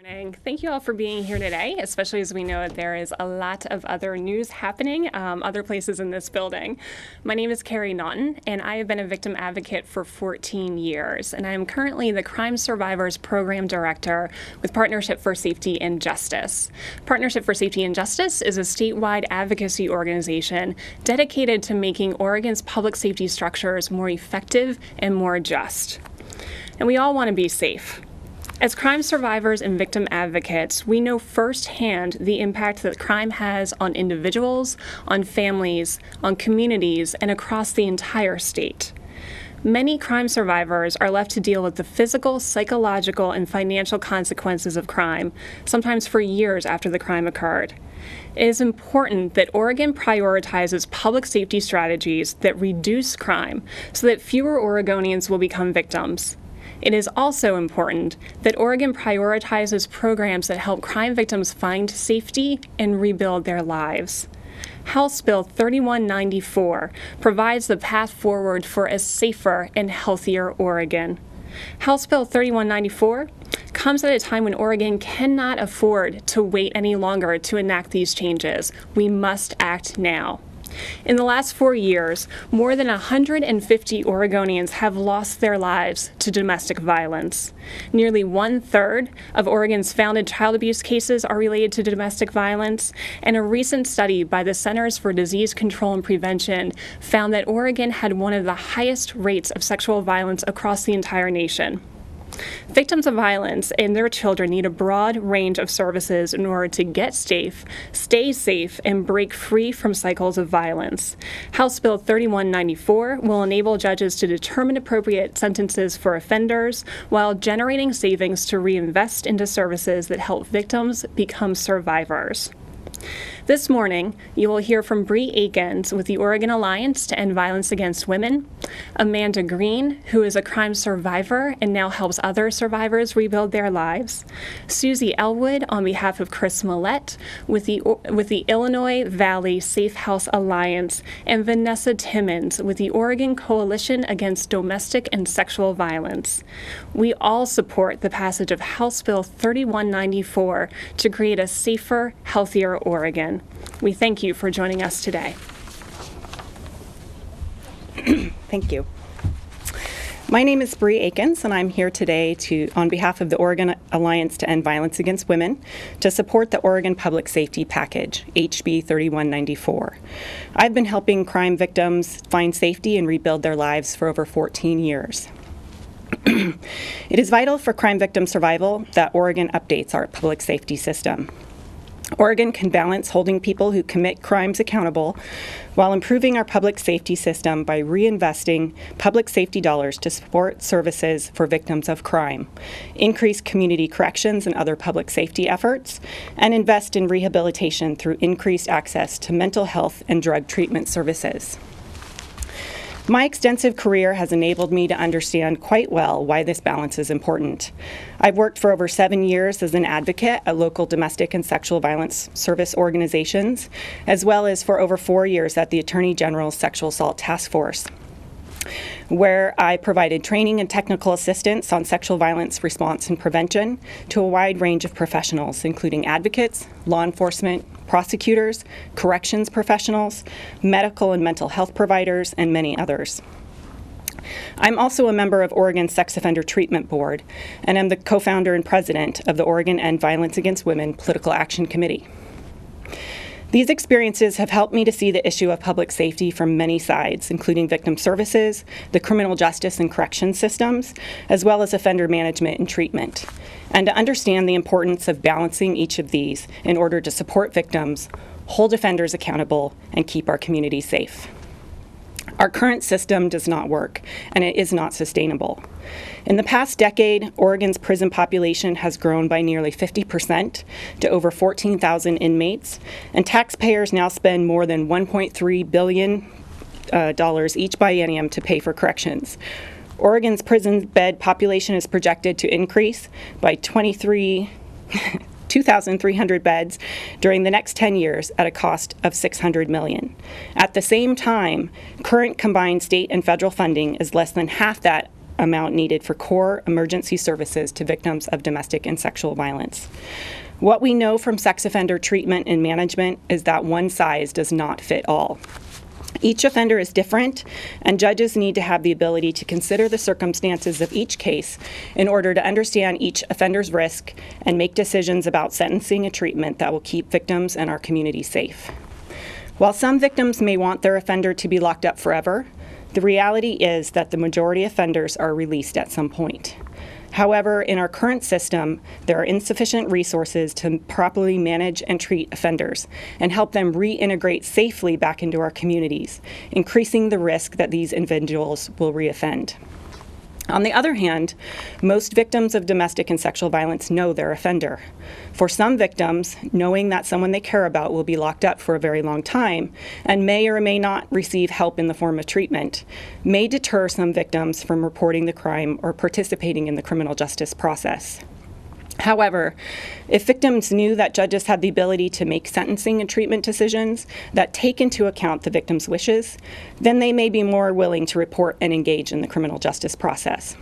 Morning. Thank you all for being here today, especially as we know that there is a lot of other news happening other places in this building. My name is Carrie Naughton, and I have been a victim advocate for 14 years, and I am currently the Crime Survivors Program Director with Partnership for Safety and Justice. Partnership for Safety and Justice is a statewide advocacy organization dedicated to making Oregon's public safety structures more effective and more just. And we all want to be safe. As crime survivors and victim advocates, we know firsthand the impact that crime has on individuals, on families, on communities, and across the entire state. Many crime survivors are left to deal with the physical, psychological, and financial consequences of crime, sometimes for years after the crime occurred. It is important that Oregon prioritizes public safety strategies that reduce crime so that fewer Oregonians will become victims. It is also important that Oregon prioritizes programs that help crime victims find safety and rebuild their lives. House Bill 3194 provides the path forward for a safer and healthier Oregon. House Bill 3194 comes at a time when Oregon cannot afford to wait any longer to enact these changes. We must act now. In the last 4 years, more than 150 Oregonians have lost their lives to domestic violence. Nearly 1/3 of Oregon's founded child abuse cases are related to domestic violence, and a recent study by the Centers for Disease Control and Prevention found that Oregon had one of the highest rates of sexual violence across the entire nation. Victims of violence and their children need a broad range of services in order to get safe, stay safe, and break free from cycles of violence. House Bill 3194 will enable judges to determine appropriate sentences for offenders while generating savings to reinvest into services that help victims become survivors. This morning, you will hear from Bree Aikens with the Oregon Alliance to End Violence Against Women, Amanda Green, who is a crime survivor and now helps other survivors rebuild their lives, Suzy Elwood on behalf of Chris Millett with the Illinois Valley Safe House Alliance, and Vanessa Timmons with the Oregon Coalition Against Domestic and Sexual Violence. We all support the passage of House Bill 3194 to create a safer, healthier Oregon. We thank you for joining us today. Thank you. My name is Bree Aikens, and I'm here today on behalf of the Oregon Alliance to End Violence Against Women to support the Oregon Public Safety Package, HB 3194. I've been helping crime victims find safety and rebuild their lives for over 14 years. It is vital for crime victim survival that Oregon updates our public safety system. Oregon can balance holding people who commit crimes accountable while improving our public safety system by reinvesting public safety dollars to support services for victims of crime, increase community corrections and other public safety efforts, and invest in rehabilitation through increased access to mental health and drug treatment services. My extensive career has enabled me to understand quite well why this balance is important. I've worked for over 7 years as an advocate at local domestic and sexual violence service organizations, as well as for over 4 years at the Attorney General's Sexual Assault Task Force, where I provided training and technical assistance on sexual violence response and prevention to a wide range of professionals, including advocates, law enforcement, prosecutors, corrections professionals, medical and mental health providers, and many others. I'm also a member of Oregon's Sex Offender Treatment Board, and I'm the co-founder and president of the Oregon End Violence Against Women Political Action Committee. These experiences have helped me to see the issue of public safety from many sides, including victim services, the criminal justice and correction systems, as well as offender management and treatment, and to understand the importance of balancing each of these in order to support victims, hold offenders accountable, and keep our community safe. Our current system does not work, and it is not sustainable. In the past decade, Oregon's prison population has grown by nearly 50% to over 14,000 inmates, and taxpayers now spend more than $1.3 billion each biennium to pay for corrections. Oregon's prison bed population is projected to increase by 2,300 beds during the next 10 years at a cost of $600 million. At the same time, current combined state and federal funding is less than half that amount needed for core emergency services to victims of domestic and sexual violence. What we know from sex offender treatment and management is that one size does not fit all. Each offender is different, and judges need to have the ability to consider the circumstances of each case in order to understand each offender's risk and make decisions about sentencing and treatment that will keep victims and our community safe. While some victims may want their offender to be locked up forever, the reality is that the majority of offenders are released at some point. However, in our current system, there are insufficient resources to properly manage and treat offenders and help them reintegrate safely back into our communities, increasing the risk that these individuals will reoffend. On the other hand, most victims of domestic and sexual violence know their offender. For some victims, knowing that someone they care about will be locked up for a very long time and may or may not receive help in the form of treatment may deter some victims from reporting the crime or participating in the criminal justice process. However, if victims knew that judges had the ability to make sentencing and treatment decisions that take into account the victim's wishes, then they may be more willing to report and engage in the criminal justice process.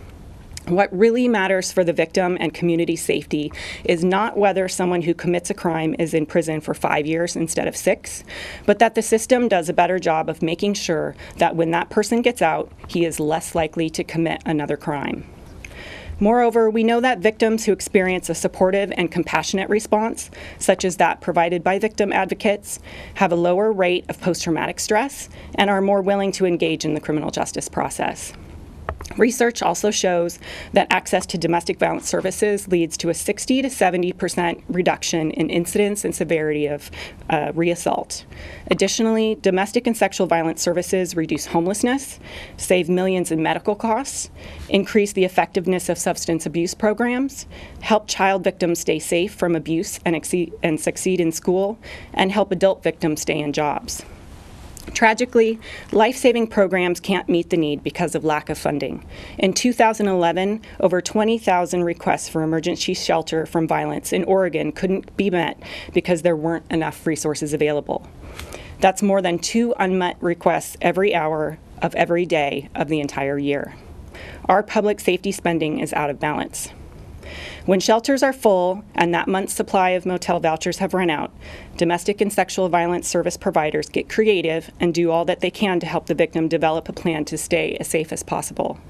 What really matters for the victim and community safety is not whether someone who commits a crime is in prison for 5 years instead of 6, but that the system does a better job of making sure that when that person gets out, he is less likely to commit another crime. Moreover, we know that victims who experience a supportive and compassionate response, such as that provided by victim advocates, have a lower rate of post-traumatic stress and are more willing to engage in the criminal justice process. Research also shows that access to domestic violence services leads to a 60 to 70% reduction in incidence and severity of reassault. Additionally, domestic and sexual violence services reduce homelessness, save millions in medical costs, increase the effectiveness of substance abuse programs, help child victims stay safe from abuse and succeed in school, and help adult victims stay in jobs. Tragically, life-saving programs can't meet the need because of lack of funding. In 2011, over 20,000 requests for emergency shelter from violence in Oregon couldn't be met because there weren't enough resources available. That's more than 2 unmet requests every hour of every day of the entire year. Our public safety spending is out of balance. When shelters are full and that month's supply of motel vouchers have run out, domestic and sexual violence service providers get creative and do all that they can to help the victim develop a plan to stay as safe as possible.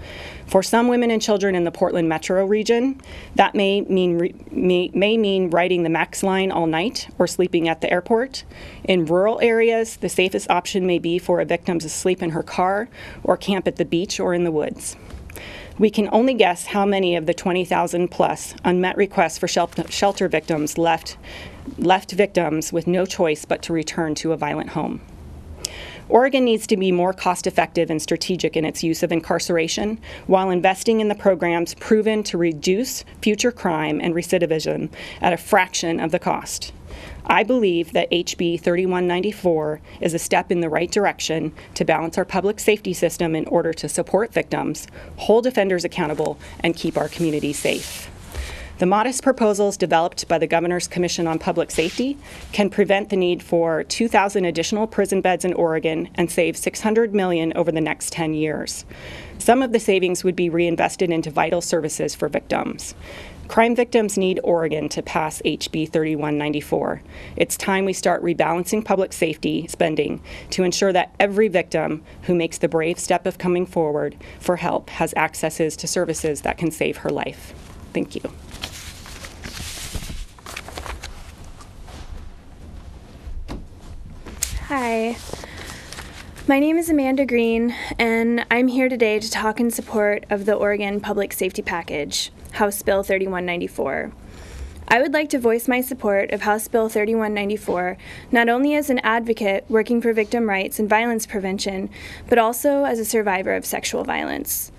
For some women and children in the Portland metro region, that may mean riding the Max line all night or sleeping at the airport. In rural areas, the safest option may be for a victim to sleep in her car or camp at the beach or in the woods. We can only guess how many of the 20,000 plus unmet requests for shelter victims left victims with no choice but to return to a violent home. Oregon needs to be more cost-effective and strategic in its use of incarceration while investing in the programs proven to reduce future crime and recidivism at a fraction of the cost. I believe that HB 3194 is a step in the right direction to balance our public safety system in order to support victims, hold offenders accountable, and keep our community safe. The modest proposals developed by the Governor's Commission on Public Safety can prevent the need for 2,000 additional prison beds in Oregon and save $600 million over the next 10 years. Some of the savings would be reinvested into vital services for victims. Crime victims need Oregon to pass HB 3194. It's time we start rebalancing public safety spending to ensure that every victim who makes the brave step of coming forward for help has access to services that can save her life. Thank you. Hi, my name is Amanda Green, and I'm here today to talk in support of the Oregon Public Safety Package, House Bill 3194. I would like to voice my support of House Bill 3194 not only as an advocate working for victim rights and violence prevention, but also as a survivor of sexual violence.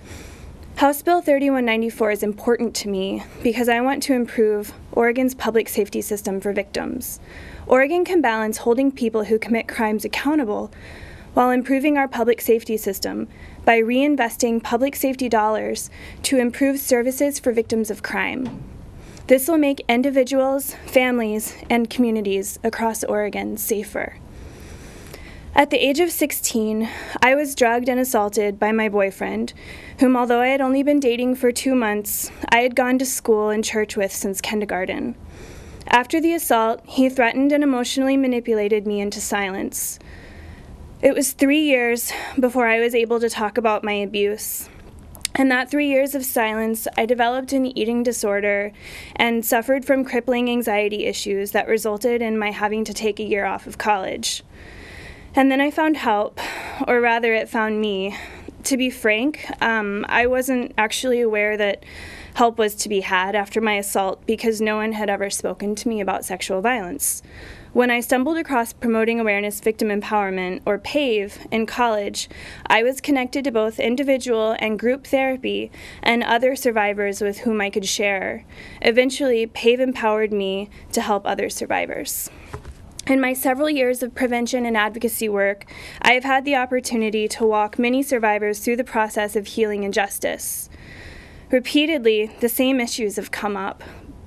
House Bill 3194 is important to me because I want to improve Oregon's public safety system for victims. Oregon can balance holding people who commit crimes accountable while improving our public safety system by reinvesting public safety dollars to improve services for victims of crime. This will make individuals, families, and communities across Oregon safer. At the age of 16, I was drugged and assaulted by my boyfriend, whom, although I had only been dating for 2 months, I had gone to school and church with since kindergarten. After the assault, he threatened and emotionally manipulated me into silence. It was 3 years before I was able to talk about my abuse. In that 3 years of silence, I developed an eating disorder and suffered from crippling anxiety issues that resulted in my having to take a year off of college. And then I found help, or rather it found me. To be frank, I wasn't actually aware that help was to be had after my assault because no one had ever spoken to me about sexual violence. When I stumbled across Promoting Awareness Victim Empowerment, or PAVE, in college, I was connected to both individual and group therapy and other survivors with whom I could share. Eventually, PAVE empowered me to help other survivors. In my several years of prevention and advocacy work, I have had the opportunity to walk many survivors through the process of healing and justice. Repeatedly, the same issues have come up: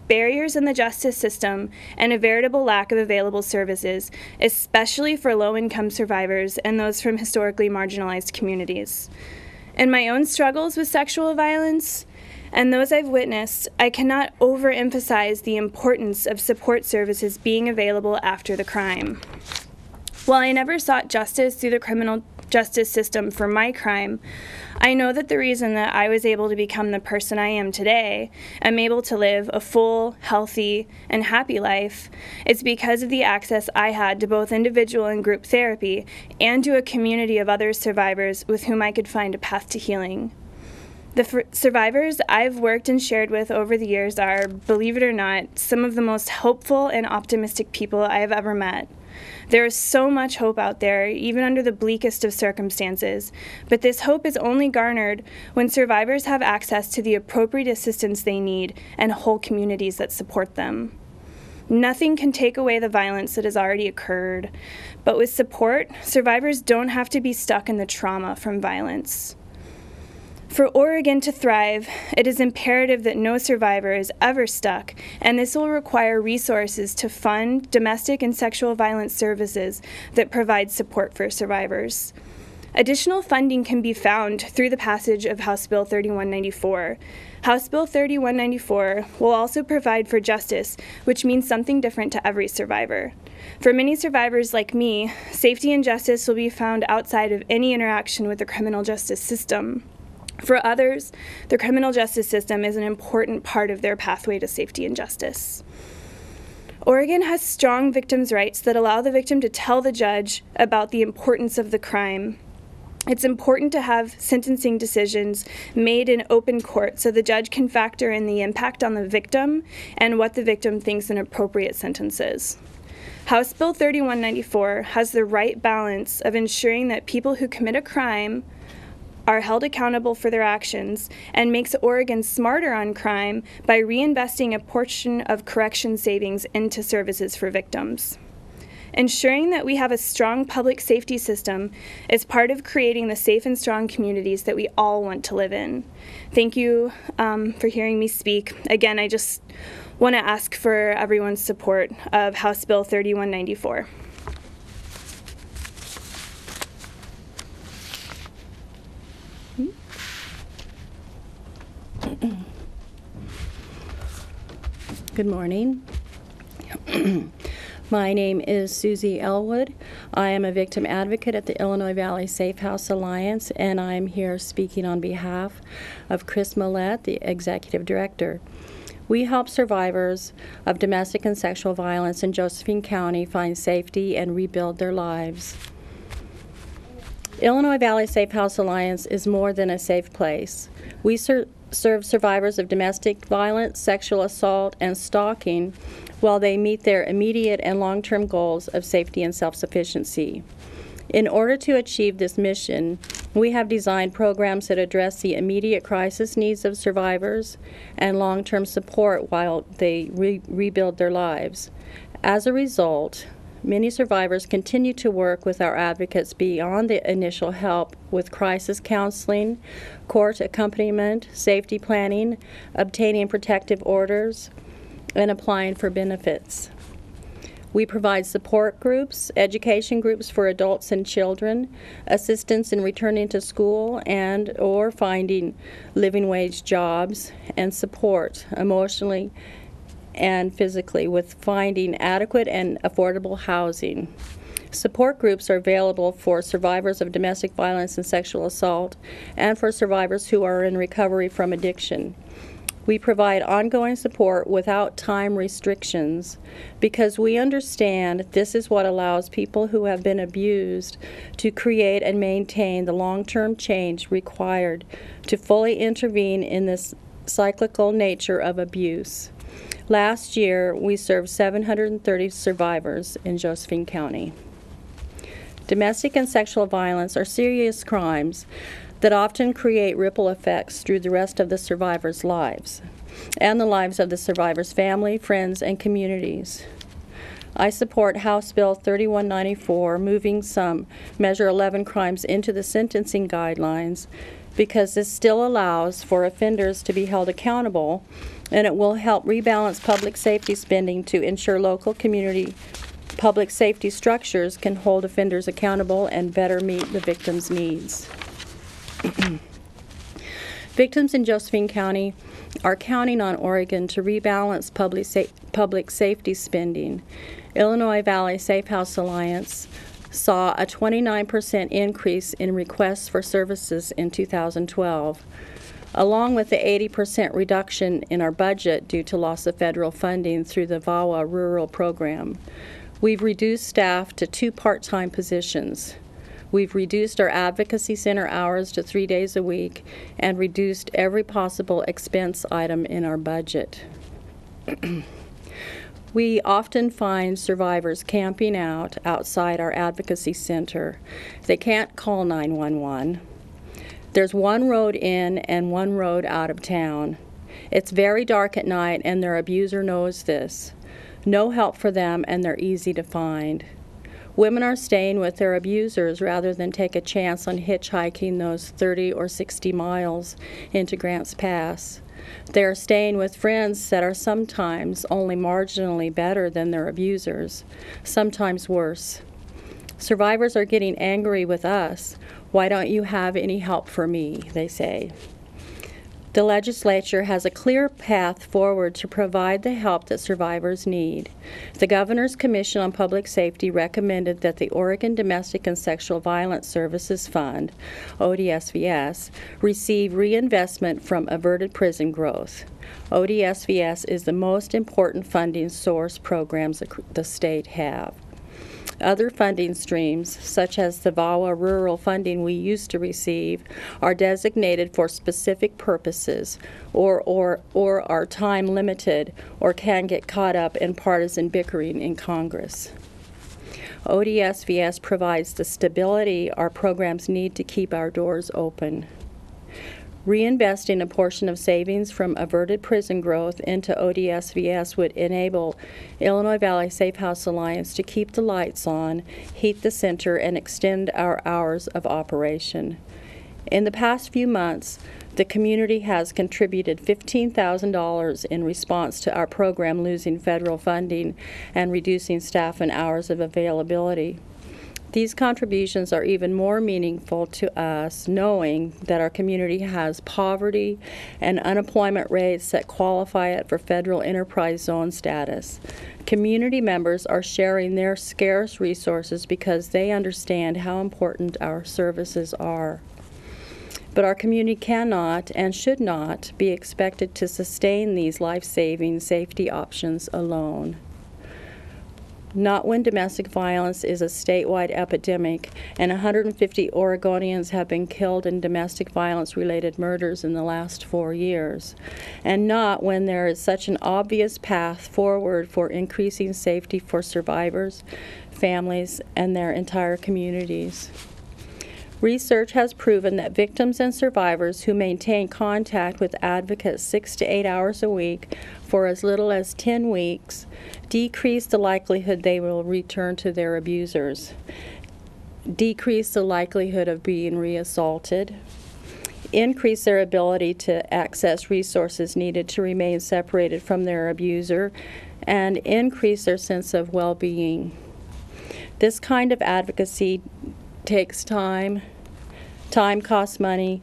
barriers in the justice system and a veritable lack of available services, especially for low-income survivors and those from historically marginalized communities. In my own struggles with sexual violence, and those I've witnessed, I cannot overemphasize the importance of support services being available after the crime. While I never sought justice through the criminal justice system for my crime, I know that the reason that I was able to become the person I am today, am able to live a full, healthy, and happy life, is because of the access I had to both individual and group therapy and to a community of other survivors with whom I could find a path to healing. The survivors I've worked and shared with over the years are, believe it or not, some of the most hopeful and optimistic people I have ever met. There is so much hope out there, even under the bleakest of circumstances, but this hope is only garnered when survivors have access to the appropriate assistance they need and whole communities that support them. Nothing can take away the violence that has already occurred, but with support, survivors don't have to be stuck in the trauma from violence. For Oregon to thrive, it is imperative that no survivor is ever stuck, and this will require resources to fund domestic and sexual violence services that provide support for survivors. Additional funding can be found through the passage of House Bill 3194. House Bill 3194 will also provide for justice, which means something different to every survivor. For many survivors like me, safety and justice will be found outside of any interaction with the criminal justice system. For others, the criminal justice system is an important part of their pathway to safety and justice. Oregon has strong victims' rights that allow the victim to tell the judge about the importance of the crime. It's important to have sentencing decisions made in open court so the judge can factor in the impact on the victim and what the victim thinks an appropriate sentence is. House Bill 3194 has the right balance of ensuring that people who commit a crime are held accountable for their actions and makes Oregon smarter on crime by reinvesting a portion of correction savings into services for victims. Ensuring that we have a strong public safety system is part of creating the safe and strong communities that we all want to live in. Thank you for hearing me speak. Again, I just want to ask for everyone's support of House Bill 3194. Good morning. My name is Suzy Elwood. I am a victim advocate at the Illinois Valley Safe House Alliance, and I'm here speaking on behalf of Chris Millett, the Executive Director. We help survivors of domestic and sexual violence in Josephine County find safety and rebuild their lives. Illinois Valley Safe House Alliance is more than a safe place. We serve survivors of domestic violence, sexual assault, and stalking while they meet their immediate and long-term goals of safety and self-sufficiency. In order to achieve this mission, we have designed programs that address the immediate crisis needs of survivors and long-term support while they rebuild their lives. As a result, many survivors continue to work with our advocates beyond the initial help with crisis counseling, court accompaniment, safety planning, obtaining protective orders, and applying for benefits. We provide support groups, education groups for adults and children, assistance in returning to school and or finding living wage jobs, and support emotionally and physically with finding adequate and affordable housing. Support groups are available for survivors of domestic violence and sexual assault and for survivors who are in recovery from addiction. We provide ongoing support without time restrictions because we understand this is what allows people who have been abused to create and maintain the long-term change required to fully intervene in this cyclical nature of abuse. Last year, we served 730 survivors in Josephine County. Domestic and sexual violence are serious crimes that often create ripple effects through the rest of the survivors' lives and the lives of the survivors' family, friends, and communities. I support House Bill 3194, moving some Measure 11 crimes into the sentencing guidelines because this still allows for offenders to be held accountable, and it will help rebalance public safety spending to ensure local community public safety structures can hold offenders accountable and better meet the victims' needs. Victims in Josephine County are counting on Oregon to rebalance public safety spending. Illinois Valley Safe House Alliance saw a 29% increase in requests for services in 2012, along with the 80% reduction in our budget due to loss of federal funding through the VAWA rural program. We've reduced staff to 2 part-time positions. We've reduced our advocacy center hours to 3 days a week and reduced every possible expense item in our budget. We often find survivors camping out outside our advocacy center. They can't call 911. There's one road in and one road out of town. It's very dark at night and their abuser knows this. No help for them and they're easy to find. Women are staying with their abusers rather than take a chance on hitchhiking those 30 or 60 miles into Grants Pass. They are staying with friends that are sometimes only marginally better than their abusers, sometimes worse. Survivors are getting angry with us. Why don't you have any help for me, they say. The legislature has a clear path forward to provide the help that survivors need. The Governor's Commission on Public Safety recommended that the Oregon Domestic and Sexual Violence Services Fund, ODSVS, receive reinvestment from averted prison growth. ODSVS is the most important funding source programs the state have. Other funding streams, such as the VAWA rural funding we used to receive, are designated for specific purposes or are time limited or can get caught up in partisan bickering in Congress. ODSVS provides the stability our programs need to keep our doors open. Reinvesting a portion of savings from averted prison growth into ODSVS would enable Illinois Valley Safe House Alliance to keep the lights on, heat the center, and extend our hours of operation. In the past few months, the community has contributed $15,000 in response to our program losing federal funding and reducing staff and hours of availability. These contributions are even more meaningful to us knowing that our community has poverty and unemployment rates that qualify it for federal enterprise zone status. Community members are sharing their scarce resources because they understand how important our services are. But our community cannot and should not be expected to sustain these life-saving safety options alone. Not when domestic violence is a statewide epidemic and 150 Oregonians have been killed in domestic violence-related murders in the last 4 years, and not when there is such an obvious path forward for increasing safety for survivors, families, and their entire communities. Research has proven that victims and survivors who maintain contact with advocates 6 to 8 hours a week for as little as 10 weeks decrease the likelihood they will return to their abusers, decrease the likelihood of being reassaulted, increase their ability to access resources needed to remain separated from their abuser, and increase their sense of well-being. This kind of advocacy takes time. Time costs money,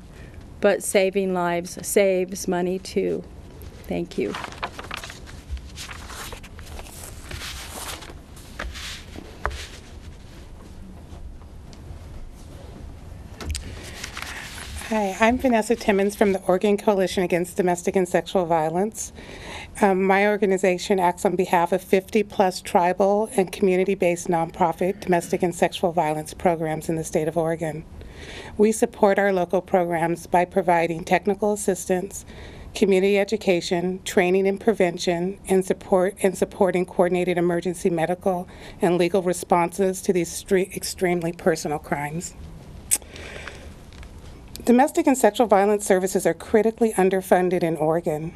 but saving lives saves money too. Thank you. Hi, I'm Vanessa Timmons from the Oregon Coalition Against Domestic and Sexual Violence. My organization acts on behalf of 50-plus tribal and community-based nonprofit domestic and sexual violence programs in the state of Oregon. We support our local programs by providing technical assistance, community education, training and prevention, and supporting coordinated emergency medical and legal responses to these extremely personal crimes. Domestic and sexual violence services are critically underfunded in Oregon.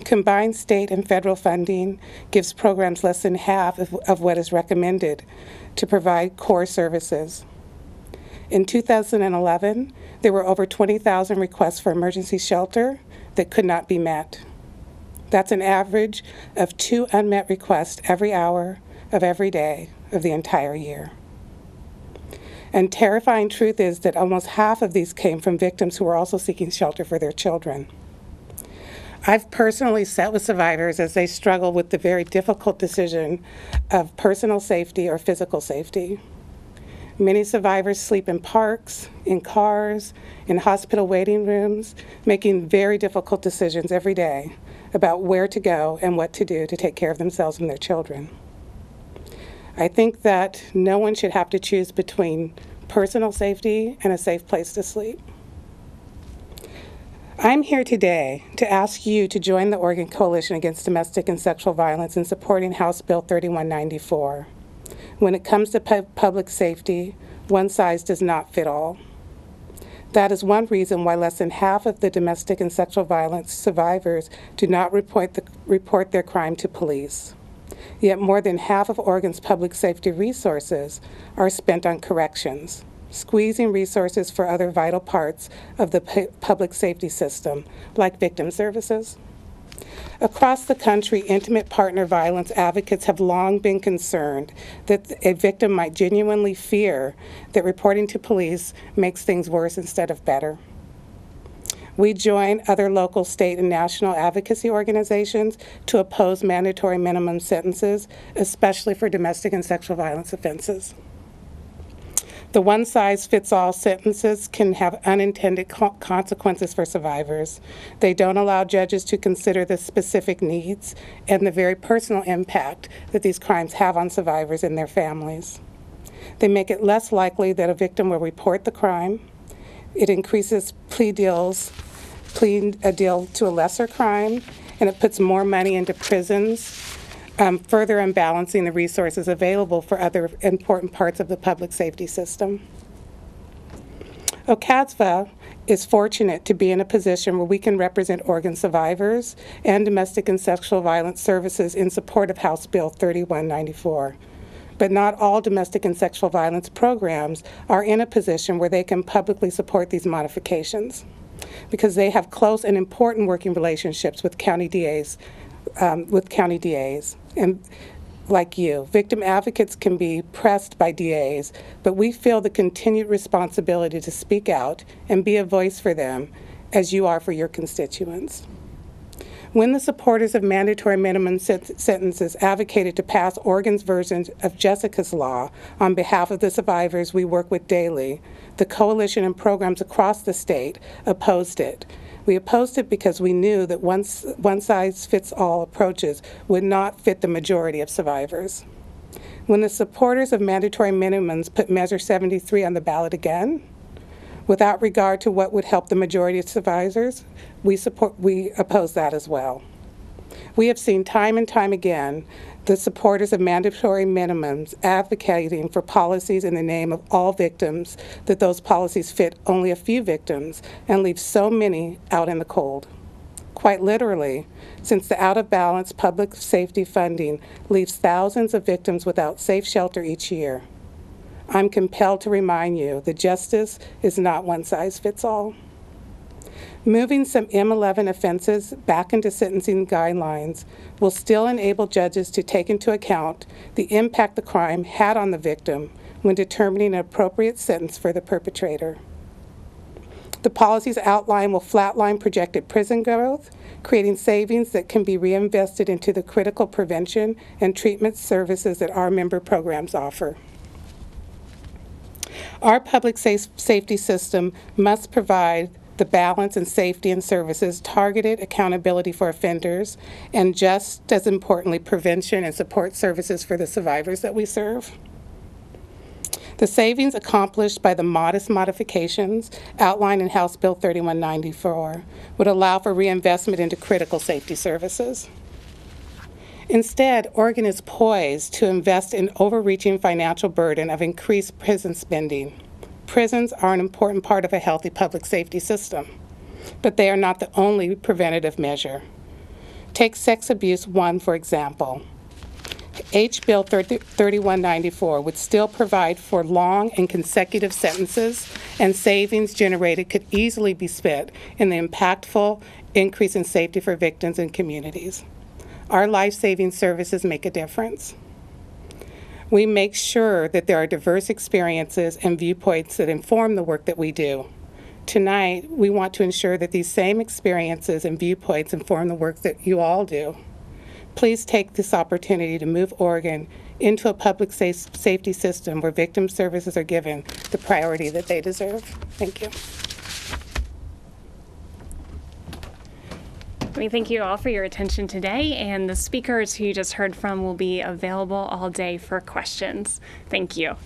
Combined state and federal funding gives programs less than half of what is recommended to provide core services. In 2011, there were over 20,000 requests for emergency shelter that could not be met. That's an average of 2 unmet requests every hour of every day of the entire year. And terrifying truth is that almost half of these came from victims who were also seeking shelter for their children. I've personally sat with survivors as they struggle with the very difficult decision of personal safety or physical safety. Many survivors sleep in parks, in cars, in hospital waiting rooms, making very difficult decisions every day about where to go and what to do to take care of themselves and their children. I think that no one should have to choose between personal safety and a safe place to sleep. I'm here today to ask you to join the Oregon Coalition Against Domestic and Sexual Violence in supporting House Bill 3194. When it comes to public safety, one size does not fit all. That is one reason why less than half of the domestic and sexual violence survivors do not report their crime to police. Yet more than half of Oregon's public safety resources are spent on corrections, squeezing resources for other vital parts of the public safety system, like victim services. Across the country, intimate partner violence advocates have long been concerned that a victim might genuinely fear that reporting to police makes things worse instead of better. We join other local, state, and national advocacy organizations to oppose mandatory minimum sentences, especially for domestic and sexual violence offenses. The one-size-fits-all sentences can have unintended consequences for survivors. They don't allow judges to consider the specific needs and the very personal impact that these crimes have on survivors and their families. They make it less likely that a victim will report the crime. It increases pleading a deal to a lesser crime, and it puts more money into prisons, further unbalancing the resources available for other important parts of the public safety system. OCASVA is fortunate to be in a position where we can represent Oregon survivors and domestic and sexual violence services in support of House Bill 3194. But not all domestic and sexual violence programs are in a position where they can publicly support these modifications, because they have close and important working relationships with county DAs, and like you, victim advocates can be pressed by DAs, but we feel the continued responsibility to speak out and be a voice for them as you are for your constituents. When the supporters of mandatory minimum sentences advocated to pass Oregon's version of Jessica's Law on behalf of the survivors we work with daily, the coalition and programs across the state opposed it. We opposed it because we knew that one-size-fits-all approaches would not fit the majority of survivors. When the supporters of mandatory minimums put Measure 73 on the ballot again, without regard to what would help the majority of survivors, we oppose that as well. We have seen time and time again the supporters of mandatory minimums advocating for policies in the name of all victims, that those policies fit only a few victims and leave so many out in the cold. Quite literally, since the out-of-balance public safety funding leaves thousands of victims without safe shelter each year, I'm compelled to remind you that justice is not one size fits all. Moving some M11 offenses back into sentencing guidelines will still enable judges to take into account the impact the crime had on the victim when determining an appropriate sentence for the perpetrator. The policies outlined will flatline projected prison growth, creating savings that can be reinvested into the critical prevention and treatment services that our member programs offer. Our public safety system must provide the balance and safety and services, targeted accountability for offenders, and just as importantly, prevention and support services for the survivors that we serve. The savings accomplished by the modest modifications outlined in House Bill 3194 would allow for reinvestment into critical safety services. Instead, Oregon is poised to invest in overreaching financial burden of increased prison spending. Prisons are an important part of a healthy public safety system, but they are not the only preventative measure. Take sex abuse 1, for example. H. Bill 3194 would still provide for long and consecutive sentences, and savings generated could easily be spent in the impactful increase in safety for victims and communities. Our life-saving services make a difference. We make sure that there are diverse experiences and viewpoints that inform the work that we do. Tonight, we want to ensure that these same experiences and viewpoints inform the work that you all do. Please take this opportunity to move Oregon into a public safety system where victim services are given the priority that they deserve. Thank you. We thank you all for your attention today, and the speakers who you just heard from will be available all day for questions. Thank you.